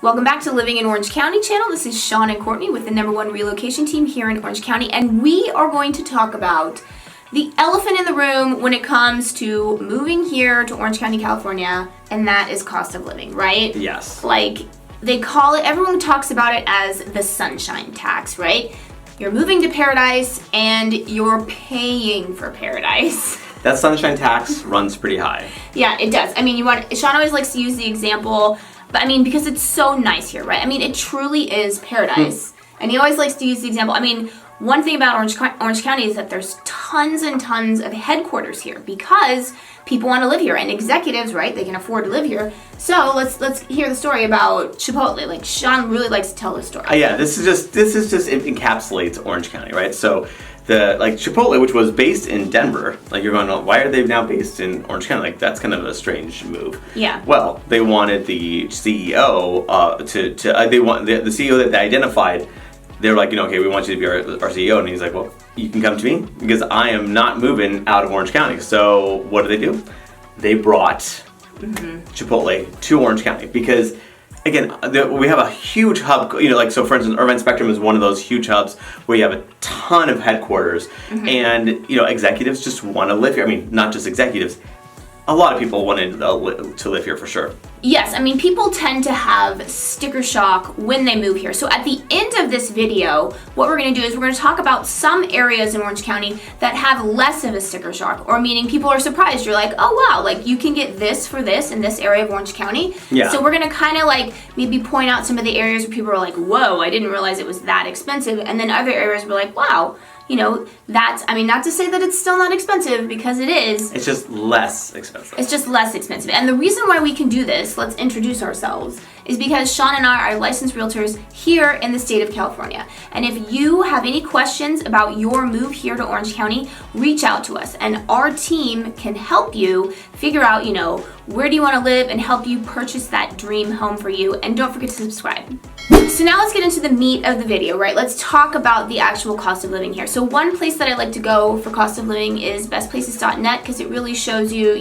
Welcome back to Living in Orange County channel. This is Sean and Courtney with the #1 relocation team here in Orange County, and we are going to talk about the elephant in the room when it comes to moving here to Orange County, California, and that is cost of living, right? Yes. Like, they call it, everyone talks about it as the sunshine tax, right? You're moving to paradise and you're paying for paradise. That sunshine tax runs pretty high. Yeah, it does. I mean, Sean always likes to use the example, but I mean, because it's so nice here, right? I mean, it truly is paradise. And he always likes to use the example. I mean, one thing about Orange County is that there's tons and tons of headquarters here because people want to live here, and executives, right? They can afford to live here. So let's hear the story about Chipotle. Like, Sean really likes to tell the story. Yeah, this is just it encapsulates Orange County, right? So Chipotle, which was based in Denver, like you're going, why are they now based in Orange County? Like, that's kind of a strange move. Yeah. Well, they wanted the CEO the CEO that they identified. They were like, okay, we want you to be our CEO, and he's like, well, you can come to me because I am not moving out of Orange County. So what do? They brought Chipotle to Orange County because, again, we have a huge hub, so for instance, Irvine Spectrum is one of those huge hubs where you have a ton of headquarters, and, executives just want to live here. I mean, not just executives. A lot of people wanted to live here for sure. Yes, I mean, people tend to have sticker shock when they move here. So at the end of this video, what we're going to do is we're going to talk about some areas in Orange County that have less of a sticker shock, or meaning people are surprised. You're like, oh wow, like you can get this for this in this area of Orange County. Yeah. So we're going to kind of like maybe point out some of the areas where people are like, whoa, I didn't realize it was that expensive. And then other areas we're like, wow, that's, I mean, not to say that it's still not expensive, because it is. It's just less expensive. It's just less expensive. And the reason why we can do this, let's introduce ourselves, is because Sean and I are licensed realtors here in the state of California. And if you have any questions about your move here to Orange County, reach out to us. And our team can help you figure out, where do you want to live, and help you purchase that dream home for you. And don't forget to subscribe. So now let's get into the meat of the video, right? Let's talk about the actual cost of living here. So one place that I like to go for cost of living is bestplaces.net, because it really shows you,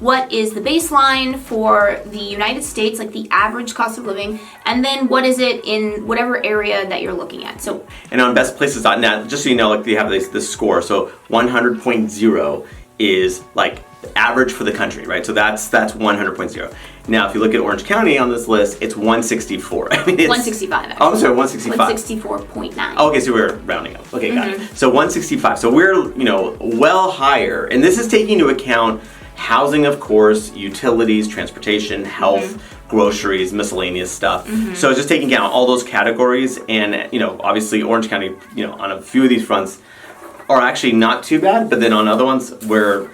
what is the baseline for the United States, like the average cost of living, and then what is it in whatever area that you're looking at. So, and on bestplaces.net, just so you know, like they have this score. So 100.0 is like average for the country, right? So that's 100.0. Now, if you look at Orange County on this list, it's 164. I mean, it's 165. Oh, I'm sorry, 165. 164.9. Okay, so we're rounding up. Okay, got it. So 165. So we're, well higher, and this is taking into account housing, of course, utilities, transportation, health, groceries, miscellaneous stuff. So just taking account all those categories, and obviously Orange County, on a few of these fronts are actually not too bad, but then on other ones we're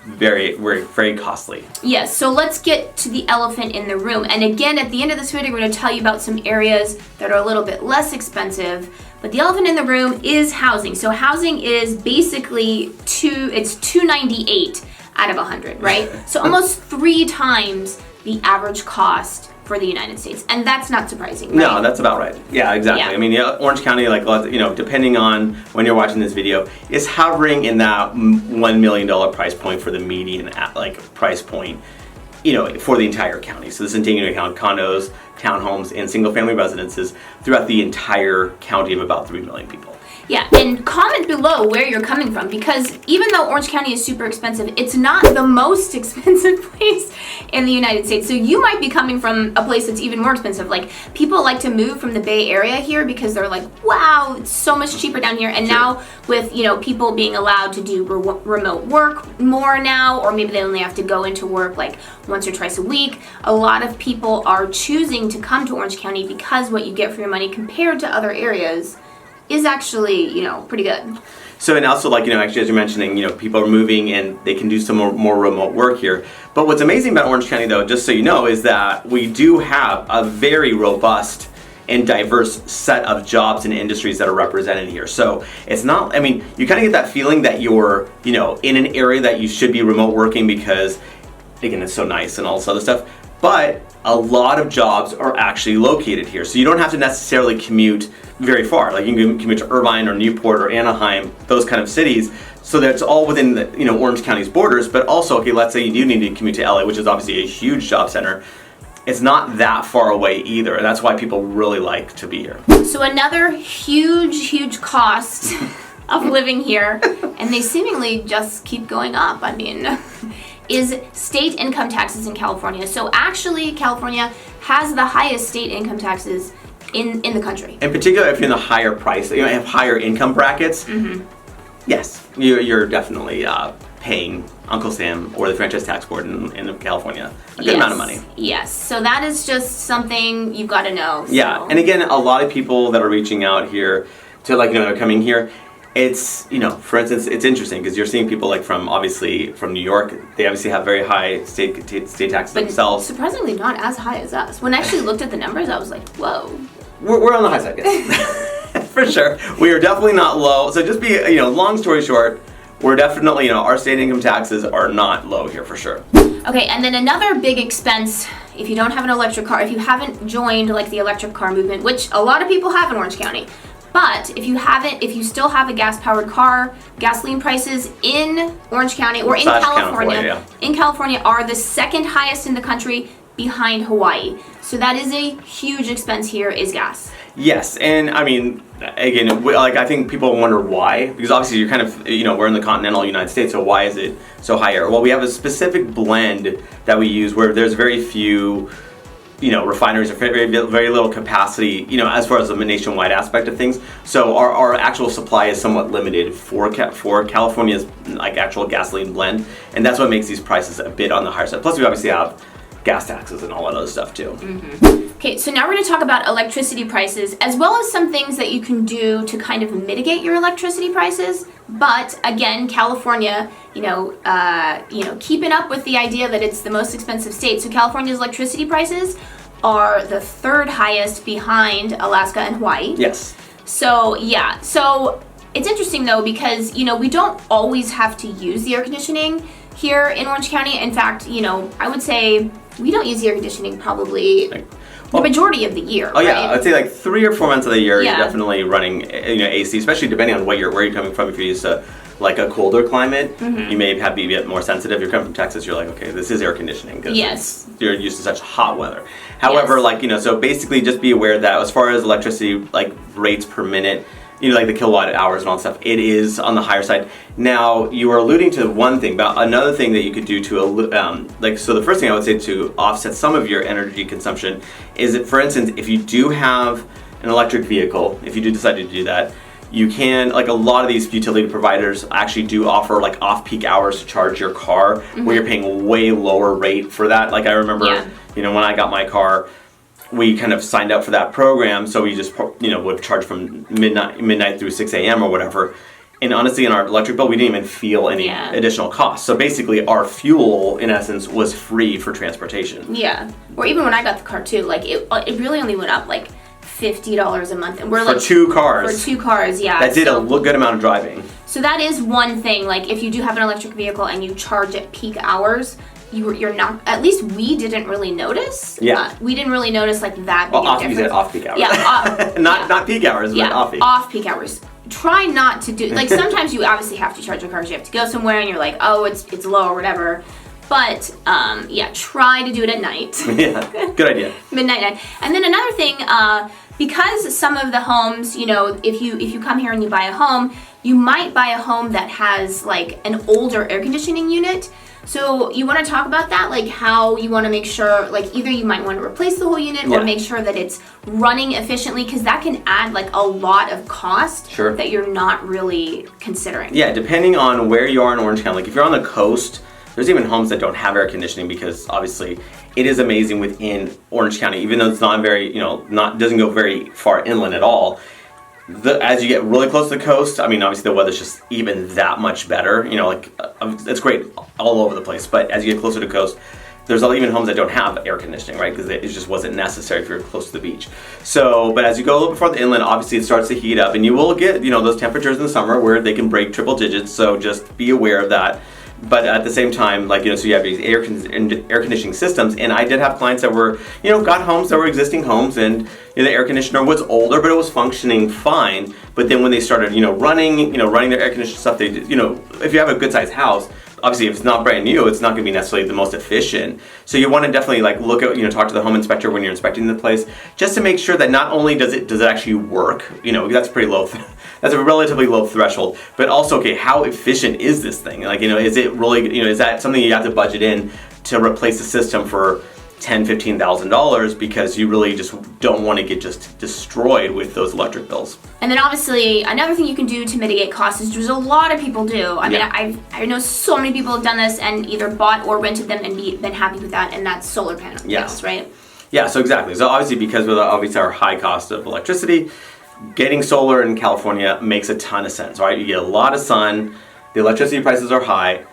very costly. Yes, so let's get to the elephant in the room. And again, at the end of this video, we're going to tell you about some areas that are a little bit less expensive. But the elephant in the room is housing. So housing is basically it's 298 out of 100, right? So almost 3 times the average cost for the United States, and that's not surprising, right? No, that's about right. Yeah, exactly. Yeah. I mean, Orange County, like, depending on when you're watching this video, is hovering in that $1 million price point for the median, price point, for the entire county. So this is taking into account condos, townhomes, and single-family residences throughout the entire county of about 3 million people. Yeah, and comment below where you're coming from, because even though Orange County is super expensive, it's not the most expensive place in the United States. So you might be coming from a place that's even more expensive. Like, people like to move from the Bay Area here because they're like, wow, it's so much cheaper down here. And now with, people being allowed to do remote work more now, or maybe they only have to go into work like once or twice a week, a lot of people are choosing to come to Orange County because what you get for your money compared to other areas is actually, pretty good. So, and also, actually, as you're mentioning, people are moving and they can do some more remote work here. But what's amazing about Orange County, though, just so you know, is that we do have a very robust and diverse set of jobs and industries that are represented here. So it's not, you kind of get that feeling that you're, in an area that you should be remote working because, again, it's so nice and all this other stuff. But a lot of jobs are actually located here. So you don't have to necessarily commute very far. Like, you can commute to Irvine or Newport or Anaheim, those kind of cities. So that's all within the Orange County's borders. But also, okay, let's say you do need to commute to LA, which is obviously a huge job center. it's not that far away either, and that's why people really like to be here. So another huge cost of living here, and they seemingly just keep going up, I mean, is state income taxes in California. So actually, California has the highest state income taxes in the country. In particular, if you're in the higher price, have higher income brackets, yes, you're definitely paying Uncle Sam or the Franchise Tax Board in California a good amount of money. Yes, so that is just something you've got to know. So. Yeah, and again, a lot of people that are reaching out here to they're coming here. It's, for instance, it's interesting because you're seeing people from New York. They obviously have very high state taxes themselves. Surprisingly not as high as us. When I actually looked at the numbers, I was like, whoa. We're on the high side, yes. For sure. We are definitely not low. So just be, long story short, we're definitely, our state income taxes are not low here for sure. Okay, and then another big expense, if you don't have an electric car, if you haven't joined the electric car movement, which a lot of people have in Orange County, but if you still have a gas-powered car, gasoline prices in Orange County or in California are the second highest in the country behind Hawaii. So that is a huge expense here is gas. Yes, and I mean, again, I think people wonder why, because obviously you're kind of, we're in the continental United States, so why is it so higher? Well, we have a specific blend that we use where there's very few, refineries, or very little capacity, as far as the nationwide aspect of things. So our actual supply is somewhat limited for California's actual gasoline blend, and that's what makes these prices a bit on the higher side. Plus, we obviously have gas taxes and all that other stuff too. Okay, so now we're going to talk about electricity prices as well as some things that you can do to kind of mitigate your electricity prices. But again, California, keeping up with the idea that it's the most expensive state. So California's electricity prices are the third highest behind Alaska and Hawaii. Yes. So yeah, so it's interesting though because we don't always have to use the air conditioning here in Orange County. In fact, I would say we don't use the air conditioning probably the majority of the year. Oh yeah, I'd say 3 or 4 months of the year you're Yeah. definitely running AC, especially depending on where you're coming from. If you're used to a colder climate, you may have to be a bit more sensitive. You're coming from Texas, you're like, okay, this is air conditioning because Yes. you're used to such hot weather. However, Yes. so basically just be aware that as far as electricity rates per minute, the kilowatt hours and all that stuff, it is on the higher side. Now, you were alluding to one thing, but another thing that you could do to, so the first thing I would say to offset some of your energy consumption is that, for instance, if you do have an electric vehicle, if you do decide to do that, you can, a lot of these utility providers actually do offer off-peak hours to charge your car, where you're paying a way lower rate for that. I remember, when I got my car, we kind of signed up for that program, so we just would charge from midnight through 6 a.m. or whatever. And honestly, in our electric bill, we didn't even feel any additional costs. So basically, our fuel, in essence, was free for transportation. Yeah, or even when I got the car too, it really only went up $50 a month, and we're for 2 cars. For 2 cars, yeah. That did a good amount of driving. So that is one thing. If you do have an electric vehicle and you charge at peak hours, you're not. At least we didn't really notice. Yeah. We didn't really notice that big Well, difference. you said off-peak hours. Yeah. Not peak hours, but off-peak. Off-peak hours. Try not to do sometimes you obviously have to charge your car because you have to go somewhere and you're like, oh, it's low or whatever. But try to do it at night. Yeah, good idea. Midnight night. And then another thing, because some of the homes, if you come here and you buy a home, you might buy a home that has an older air conditioning unit. So you want to talk about that, how you want to make sure, either you might want to replace the whole unit or make sure that it's running efficiently, because that can add a lot of cost that you're not really considering. Yeah, depending on where you are in Orange County. If you're on the coast, there's even homes that don't have air conditioning because obviously it is amazing within Orange County, even though it's not very, doesn't go very far inland at all. As you get really close to the coast, obviously the weather's just even that much better. It's great all over the place. But as you get closer to the coast, there's even homes that don't have air conditioning, right? Because it just wasn't necessary if you're close to the beach. So, but as you go a little bit farther inland, obviously it starts to heat up, and you will get, those temperatures in the summer where they can break triple digits. So just be aware of that. But at the same time, so you have these air conditioning systems, and I did have clients that were, got homes that were existing homes, and the air conditioner was older, but it was functioning fine. But then when they started, running their air conditioning stuff, they, if you have a good sized house, obviously if it's not brand new, it's not going to be necessarily the most efficient. So you want to definitely like look at, talk to the home inspector when you're inspecting the place, just to make sure that not only does it actually work, that's pretty low. That's a relatively low threshold, but also, okay, how efficient is this thing? Like, is it really, is that something you have to budget in to replace the system for $10,000, $15,000 because you really just don't want to get just destroyed with those electric bills. And then obviously another thing you can do to mitigate costs is there's a lot of people do. I mean, I know so many people have done this and either bought or rented them and been happy with that, and that's solar panels, right? Yeah, so exactly. So obviously because of our high cost of electricity, getting solar in California makes a ton of sense, right? You get a lot of sun, the electricity prices are high,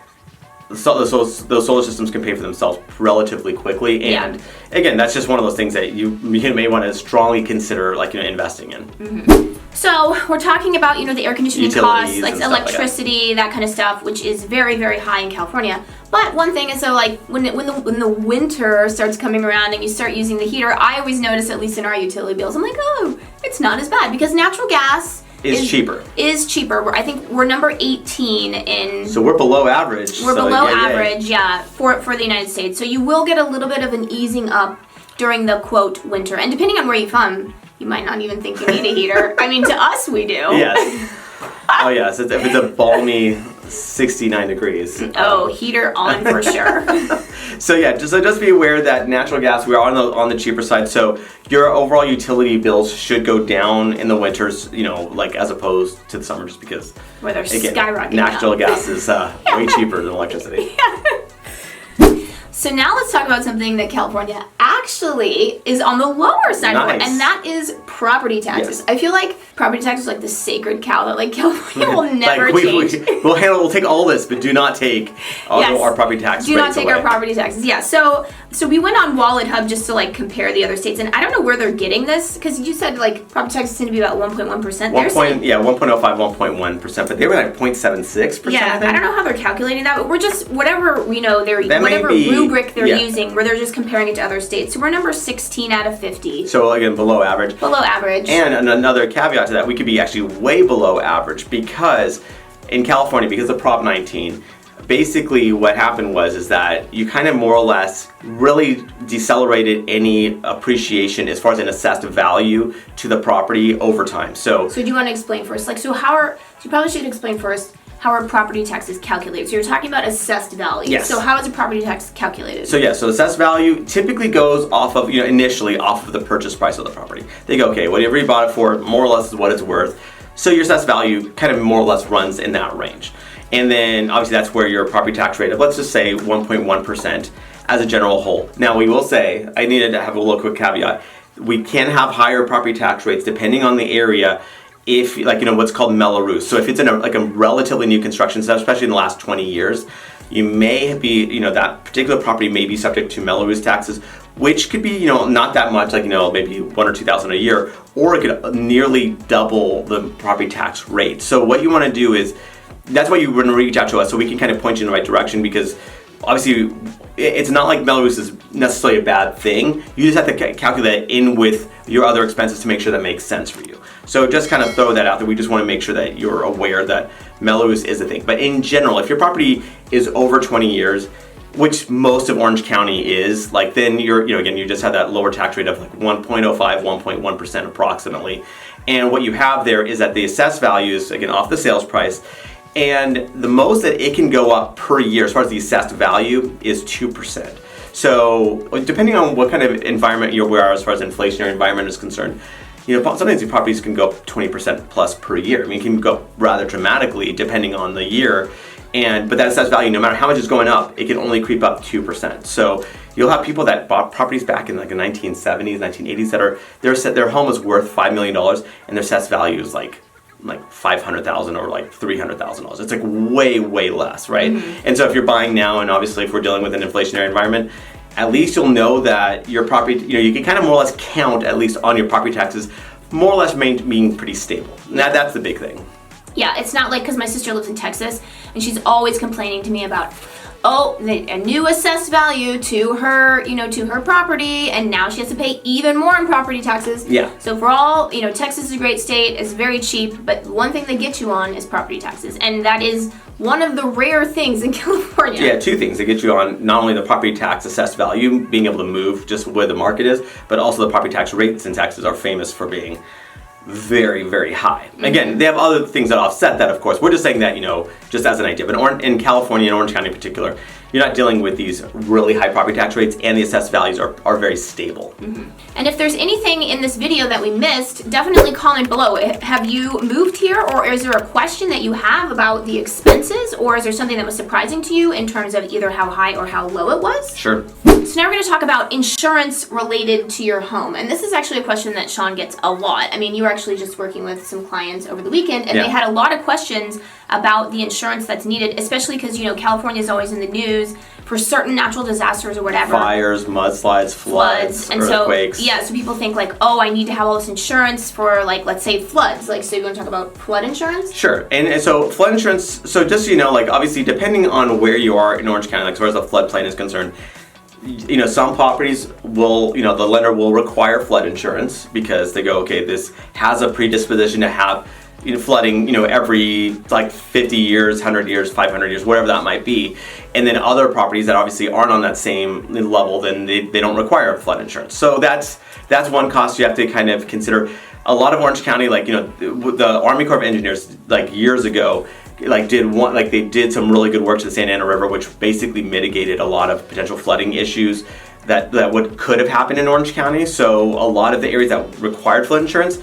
so those solar systems can pay for themselves relatively quickly, and again, that's just one of those things that you may want to strongly consider, like investing in. Mm-hmm. So we're talking about the air conditioning utilities costs, like electricity, that kind of stuff, which is very, very high in California. But one thing is, so like when the winter starts coming around and you start using the heater, I always notice, at least in our utility bills, I'm like, oh, it's not as bad because natural gas is cheaper. I think we're number 18 in. So we're below average. We're below average, for the United States. So you will get a little bit of an easing up during the quote winter, and depending on where you're from, you might not even think you need a heater. I mean, to us, we do. Yes. Oh yes, if it's a balmy 69 degrees. Heater on for sure. So yeah, just be aware that natural gas, we are on the cheaper side. So your overall utility bills should go down in the winters, like as opposed to the summer, just because where they're skyrocketing. Natural gas is way cheaper than electricity. So now let's talk about something that California actually is on the lower side for, and that is property taxes. Yes. I feel like property tax is like the sacred cow that like California will never change. We'll take all this, but do not take our property tax. Do not take our property taxes. Yeah. So we went on Wallet Hub just to like compare the other states, and I don't know where they're getting this because you said like property taxes tend to be about 1.1%. 1.05, 1.1%, but they were like 0.76%. Yeah, I don't know how they're calculating that, but we're just whatever rubric they're using, where they're just comparing it to other states. So we're number 16 out of 50. So again, below average. Below average. And another caveat to that, we could be actually way below average because in California, because of Prop 19, basically what happened is that you kind of more or less really decelerated any appreciation as far as an assessed value to the property over time. So do you want to explain first? You probably should explain first how are property taxes calculated? So you're talking about assessed value. Yes. So how is a property tax calculated? So assessed value typically goes off of, initially off of the purchase price of the property. They go, okay, whatever you bought it for, more or less is what it's worth. So your assessed value kind of more or less runs in that range. And then obviously that's where your property tax rate of, let's just say 1.1% as a general whole. Now we will say, I needed to have a little quick caveat. We can have higher property tax rates depending on the area if what's called Mello-Roos. So if it's in a relatively new construction, so especially in the last 20 years, you may be, that particular property may be subject to Mello-Roos taxes, which could be, not that much, maybe $1,000 or $2,000 a year, or it could nearly double the property tax rate. So what you want to do is, that's why you want to reach out to us so we can kind of point you in the right direction, because obviously it's not like Mello-Roos is necessarily a bad thing. You just have to calculate it in with your other expenses to make sure that makes sense for you. So just kind of throw that out there. We just want to make sure that you're aware that Mello-Roos is a thing. But in general, if your property is over 20 years, which most of Orange County is, then you're, again, you just have that lower tax rate of 1.05, 1.1% approximately. And what you have there is that the assessed values, again, off the sales price, and the most that it can go up per year as far as the assessed value is 2%. So depending on what kind of environment we are as far as inflationary environment is concerned, sometimes these properties can go up 20% plus per year. I mean, it can go up rather dramatically depending on the year. But that assessed value, no matter how much it's going up, it can only creep up 2%. So you'll have people that bought properties back in the 1970s, 1980s that their home was worth $5 million and their assessed value is like $500,000 or $300,000. It's way, way less, right? Mm-hmm. And so if you're buying now, and obviously if we're dealing with an inflationary environment, at least you'll know that your property, you can kind of more or less count at least on your property taxes, more or less being pretty stable. That's the big thing. Yeah, it's not because my sister lives in Texas and she's always complaining to me about, a new assessed value to her, to her property, and now she has to pay even more in property taxes. Yeah. So for all, Texas is a great state, it's very cheap, but one thing they get you on is property taxes, and that is one of the rare things in California. Yeah, two things. They get you on not only the property tax assessed value, being able to move just where the market is, but also the property tax rates in Texas are famous for being very, very high. Again, they have other things that offset that, of course. We're just saying that, just as an idea. But in California and Orange County in particular, you're not dealing with these really high property tax rates, and the assessed values are very stable. And if there's anything in this video that we missed, definitely comment below. Have you moved here, or is there a question that you have about the expenses, or is there something that was surprising to you in terms of either how high or how low it was? Sure. So now we're going to talk about insurance related to your home. And this is actually a question that Sean gets a lot. I mean, you were actually just working with some clients over the weekend, and they had a lot of questions about the insurance that's needed, especially because, California is always in the news for certain natural disasters or whatever. Fires, mudslides, floods, and earthquakes. So people think like, oh, I need to have all this insurance for, like, let's say floods. Like, so you want to talk about flood insurance? Sure. And so flood insurance, so just so you know, like, obviously depending on where you are in Orange County, like as far as the floodplain is concerned, some properties will, the lender will require flood insurance because they go, okay, this has a predisposition to have flooding, every like 50 years, 100 years, 500 years, whatever that might be. And then other properties that obviously aren't on that same level, then they don't require flood insurance. So that's one cost you have to kind of consider. A lot of Orange County, like, the Army Corps of Engineers, like years ago, they did some really good work to the Santa Ana River, which basically mitigated a lot of potential flooding issues that could have happened in Orange County. So a lot of the areas that required flood insurance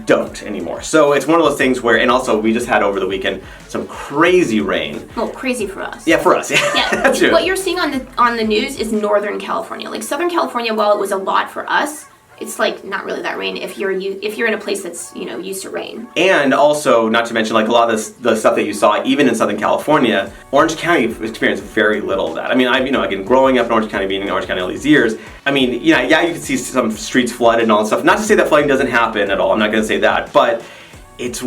don't anymore. So it's one of those things where, and also we just had over the weekend some crazy rain. Well, crazy for us. Yeah, for us. Yeah, that's true. What you're seeing on the news is Northern California. Like Southern California, while it was a lot for us, it's like not really that rain if you're in a place that's used to rain. And also, not to mention, like a lot of the stuff that you saw even in Southern California, Orange County experienced very little of that. I mean, again, growing up in Orange County, being in Orange County all these years, I mean, you can see some streets flooded and all that stuff. Not to say that flooding doesn't happen at all. I'm not going to say that, but it's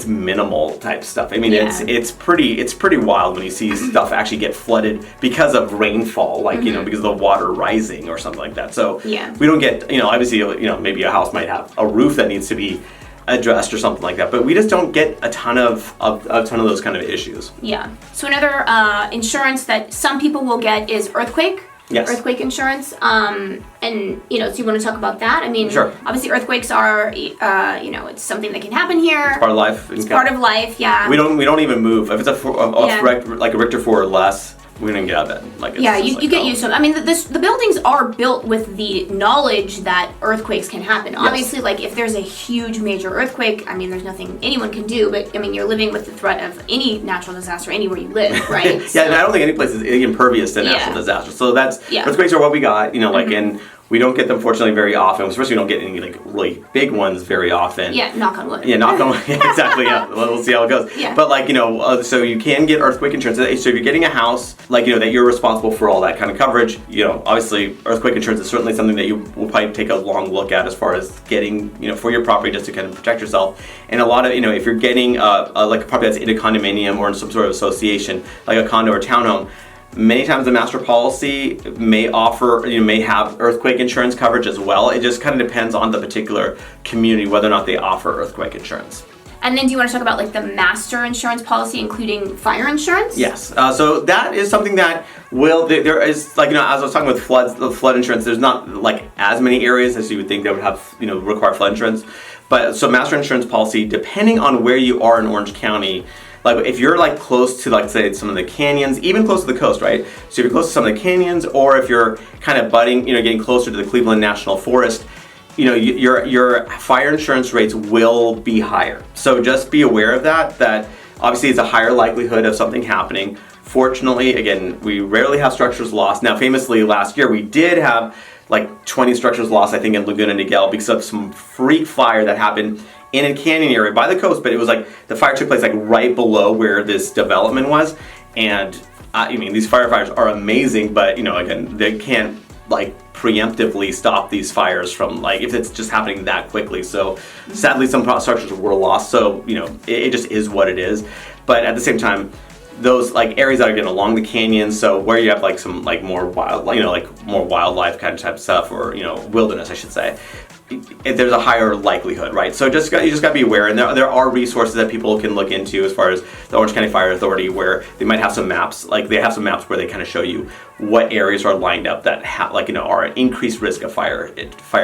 minimal type stuff. I mean, it's pretty wild when you see stuff actually get flooded because of rainfall, like because of the water rising or something like that. So we don't get obviously maybe a house might have a roof that needs to be addressed or something like that, but we just don't get a ton of those kind of issues. Yeah. So another insurance that some people will get is earthquake. Yes. Earthquake insurance, and so you want to talk about that? I mean, sure. Obviously earthquakes are, it's something that can happen here. It's part of life. It's part of life, yeah. We don't even move if it's like a Richter 4 or less. We don't get out of bed. You get used to it. I mean, the buildings are built with the knowledge that earthquakes can happen. Yes. Obviously, like if there's a huge major earthquake, I mean, there's nothing anyone can do. But I mean, you're living with the threat of any natural disaster anywhere you live, right? And I don't think any place is impervious to natural disaster. So earthquakes are what we got. And we don't get them, fortunately, very often. Especially we don't get any like really big ones very often. Yeah, knock on wood. Yeah, knock on wood. Exactly. Yeah, we'll see how it goes. Yeah. But so you can get earthquake insurance. So if you're getting a house, that you're responsible for all that kind of coverage. Obviously, earthquake insurance is certainly something that you will probably take a long look at as far as getting, for your property just to kind of protect yourself. And a lot of, if you're getting like a property that's in a condominium or in some sort of association, like a condo or townhome. Many times the master policy may offer, may have earthquake insurance coverage as well. It just kind of depends on the particular community whether or not they offer earthquake insurance. And then do you want to talk about like the master insurance policy, including fire insurance? Yes. So that is something that there is, like, as I was talking with the flood insurance, there's not like as many areas as you would think that would have, require flood insurance. But so master insurance policy, depending on where you are in Orange County, like if you're like close to, like, say some of the canyons, even close to the coast, right? So if you're close to some of the canyons, or if you're kind of getting closer to the Cleveland National Forest, your fire insurance rates will be higher. So just be aware of that obviously it's a higher likelihood of something happening. Fortunately, again, we rarely have structures lost. Now, famously last year, we did have like 20 structures lost, I think, in Laguna Niguel because of some freak fire that happened in a canyon area by the coast, but it was like the fire took place like right below where this development was. And these firefighters are amazing, but again, they can't like preemptively stop these fires from, like, if it's just happening that quickly. So sadly, some structures were lost. So it just is what it is. But at the same time, those like areas that are getting along the canyons, so where you have like some like more wild, like more wildlife kind of type stuff, or wilderness, I should say. There's a higher likelihood, right? So you just got to be aware, and there are resources that people can look into as far as the Orange County Fire Authority, where they might have some maps, like they have some maps where they kind of show you what areas are lined up that are at increased risk of fire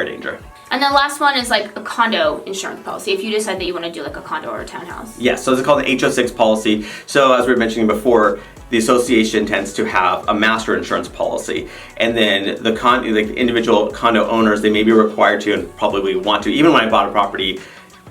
danger. And the last one is like a condo insurance policy, if you decide that you want to do like a condo or a townhouse. Yes, so it's called the HO6 policy. So as we were mentioning before, the association tends to have a master insurance policy, and then the individual condo owners, they may be required to and probably want to. Even when I bought a property,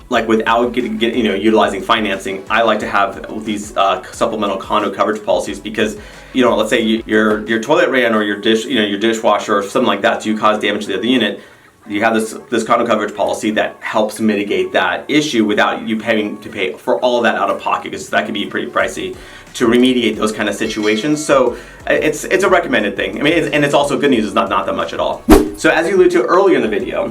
like without utilizing financing, I like to have these supplemental condo coverage policies because let's say your toilet ran or your dishwasher or something like that, so you cause damage to the other unit. You have this condo coverage policy that helps mitigate that issue without you having to pay for all of that out of pocket, because that can be pretty pricey to remediate those kind of situations. So it's a recommended thing. I mean, it's also good news. It's not that much at all. So as you alluded to earlier in the video,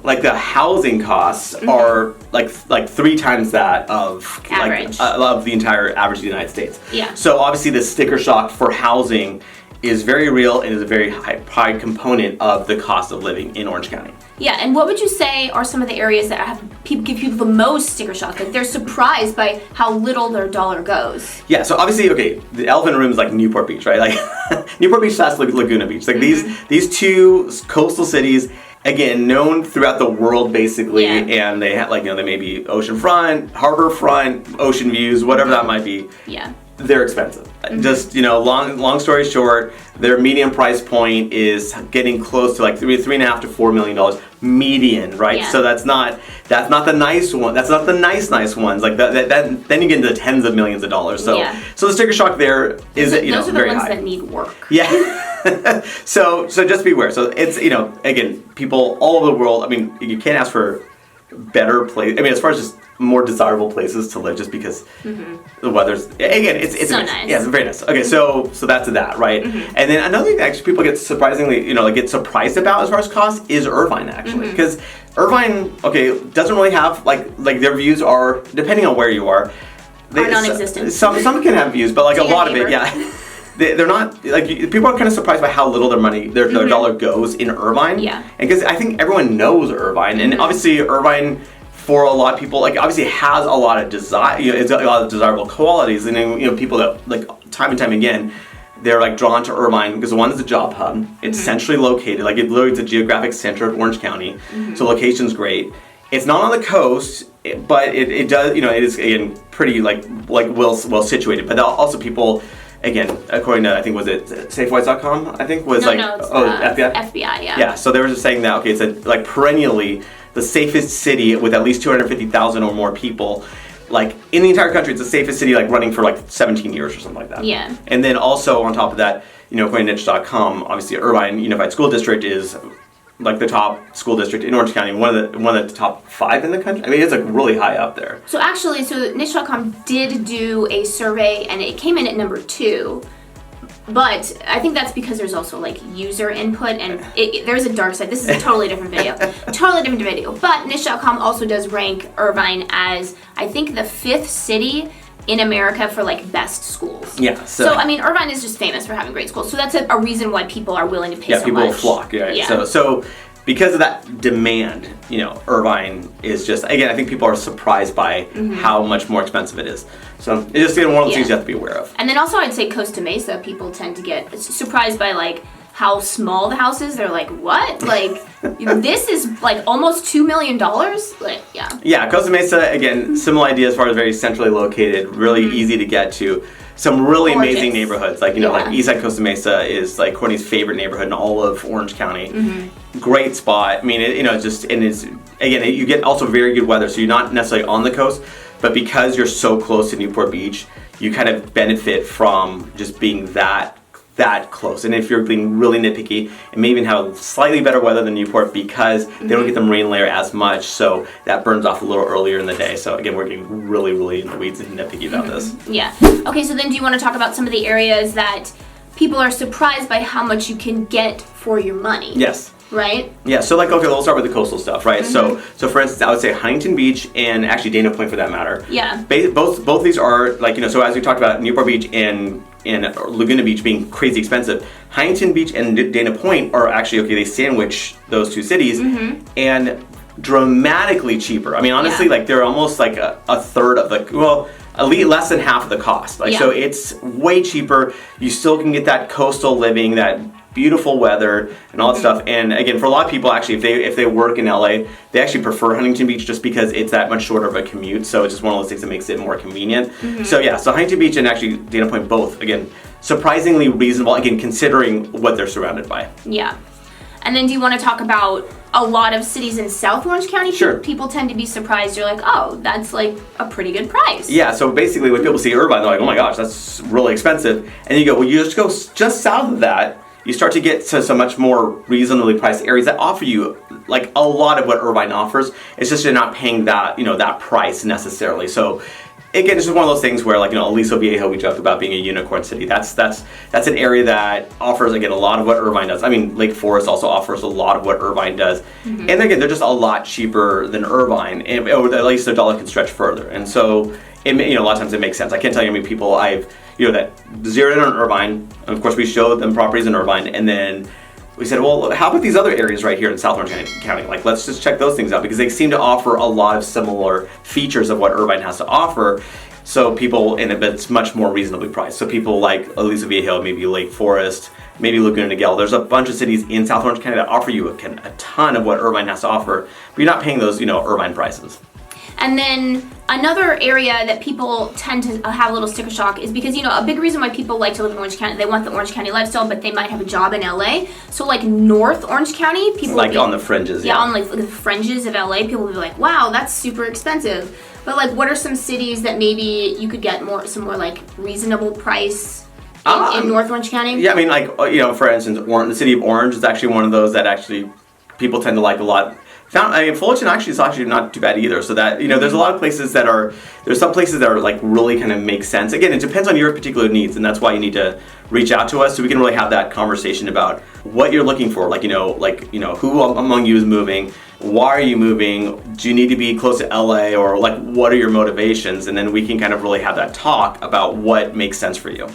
like the housing costs are like 3 times that of average of the entire average of the United States. Yeah. So obviously the sticker shock for housing is very real and is a very high component of the cost of living in Orange County. Yeah, and what would you say are some of the areas that give people the most sticker shock? Like they're surprised by how little their dollar goes. Yeah, so obviously, the elephant in the room is like Newport Beach, right? Like Newport Beach / Laguna Beach. Like these two coastal cities, again, known throughout the world basically, and they have they may be oceanfront, harborfront, ocean views, whatever that might be. Yeah. They're expensive. Just long story short, their median price point is getting close to like $3.5 to $4 million median, right? Yeah. So that's not the nice one. That's not the nice ones. Like that then you get into tens of millions of dollars. So so the sticker shock there is those are the very ones high. that need work. Yeah. so just beware. So it's again, people all over the world. I mean, you can't ask for better place. I mean, as far as just more desirable places to live, just because the weather's it's so nice. Yeah, it's very nice. Okay, so that's that, right? And then another thing that actually people get surprisingly get surprised about as far as cost is Irvine, actually, because Irvine doesn't really have like their views are, depending on where you are, non-existent. Some can have views, but like a lot of it, they're not, like, people are kind of surprised by how little their dollar goes in Irvine. Yeah. And because I think everyone knows Irvine, and obviously Irvine, for a lot of people, like, obviously has a lot of it's a lot of desirable qualities, and people that, like, time and time again, they're like drawn to Irvine because one is a job hub. It's centrally located, like it literally is a geographic center of Orange County, so location's great. It's not on the coast, but it does, it is, again, pretty like well situated. But also people, again, according to, I think, was it safewise.com, I think, was FBI? FBI, yeah. Yeah, so they were just saying that, it's like perennially the safest city with at least 250,000 or more people. Like, in the entire country, it's the safest city, like, running for, like, 17 years or something like that. Yeah. And then also, on top of that, according to niche.com, obviously, Irvine Unified School District is, like, the top school district in Orange County, one of the top 5 in the country. I mean, it's, like, really high up there. So, actually, niche.com did do a survey, and it came in at number 2. But I think that's because there's also like user input, and there's a dark side. This is a totally different video. But niche.com also does rank Irvine as, I think, the 5th city in America for like best schools. Yeah. So I mean, Irvine is just famous for having great schools. So that's a reason why people are willing to pay so much. Yeah, people flock. Yeah. So because of that demand, Irvine is just, again, I think people are surprised by how much more expensive it is. So it's just one of those things you have to be aware of. And then also I'd say Costa Mesa, people tend to get surprised by like how small the house is. They're like, what? Like, this is like almost $2 million? Like, yeah. Yeah, Costa Mesa, again, similar idea as far as very centrally located, really easy to get to. Some really amazing neighborhoods, like like Eastside Costa Mesa is like Courtney's favorite neighborhood in all of Orange County. Great spot. I mean, you get also very good weather, so you're not necessarily on the coast, but because you're so close to Newport Beach, you kind of benefit from just being that close. And if you're being really nitpicky, it may even have slightly better weather than Newport because they don't get the rain layer as much, so that burns off a little earlier in the day. So again, we're getting really, really in the weeds and nitpicky about this. Yeah. Okay, so then do you want to talk about some of the areas that people are surprised by how much you can get for your money? Yes. right? Yeah, so like, okay, we'll start with the coastal stuff, right? So for instance, I would say Huntington Beach and actually Dana Point for that matter. Yeah. Both these are like, so as we talked about Newport Beach and Laguna Beach being crazy expensive, Huntington Beach and Dana Point are actually, okay, they sandwich those two cities and dramatically cheaper. I mean, honestly, like they're almost like a third of the, well, at least less than half of the cost. Like, so it's way cheaper. You still can get that coastal living, that beautiful weather and all that stuff. And again, for a lot of people, actually, if they work in LA, they actually prefer Huntington Beach just because it's that much shorter of a commute. So it's just one of those things that makes it more convenient. So yeah, so Huntington Beach and actually Dana Point both, again, surprisingly reasonable, again, considering what they're surrounded by. Yeah. And then do you want to talk about a lot of cities in South Orange County? Sure. People tend to be surprised. You're like, oh, that's like a pretty good price. Yeah, so basically when people see Irvine, they're like, oh my gosh, that's really expensive. And you go, well, you just go just south of that, you start to get to some much more reasonably priced areas that offer you like a lot of what Irvine offers. It's just you're not paying that, that price necessarily. So again, it's just one of those things where, like, Aliso Viejo, we joked about being a unicorn city. That's an area that offers, again, a lot of what Irvine does. I mean, Lake Forest also offers a lot of what Irvine does. And again, they're just a lot cheaper than Irvine, or at least their dollar can stretch further. And so, a lot of times it makes sense. I can't tell you how many people I've, that zeroed in on Irvine. And of course, we showed them properties in Irvine, and then we said, well, how about these other areas right here in South Orange County? Like, let's just check those things out because they seem to offer a lot of similar features of what Irvine has to offer. So people, and it's much more reasonably priced. So people like Aliso Viejo, maybe Lake Forest, maybe Laguna Niguel. There's a bunch of cities in South Orange County that offer you a ton of what Irvine has to offer, but you're not paying those, Irvine prices. And then another area that people tend to have a little sticker shock is because, a big reason why people like to live in Orange County, they want the Orange County lifestyle, but they might have a job in LA. So like North Orange County, people like on the fringes. Yeah, on like the fringes of LA, people will be like, wow, that's super expensive. But like, what are some cities that maybe you could get some more like reasonable price in North Orange County? Yeah, I mean, like, for instance, the city of Orange is actually one of those that actually people tend to like a lot. Fullerton actually is actually not too bad either. So that, there's a lot of places there's some places that are like really kind of make sense. Again, it depends on your particular needs, and that's why you need to reach out to us so we can really have that conversation about what you're looking for. Like, who among you is moving? Why are you moving? Do you need to be close to LA, or like what are your motivations? And then we can kind of really have that talk about what makes sense for you.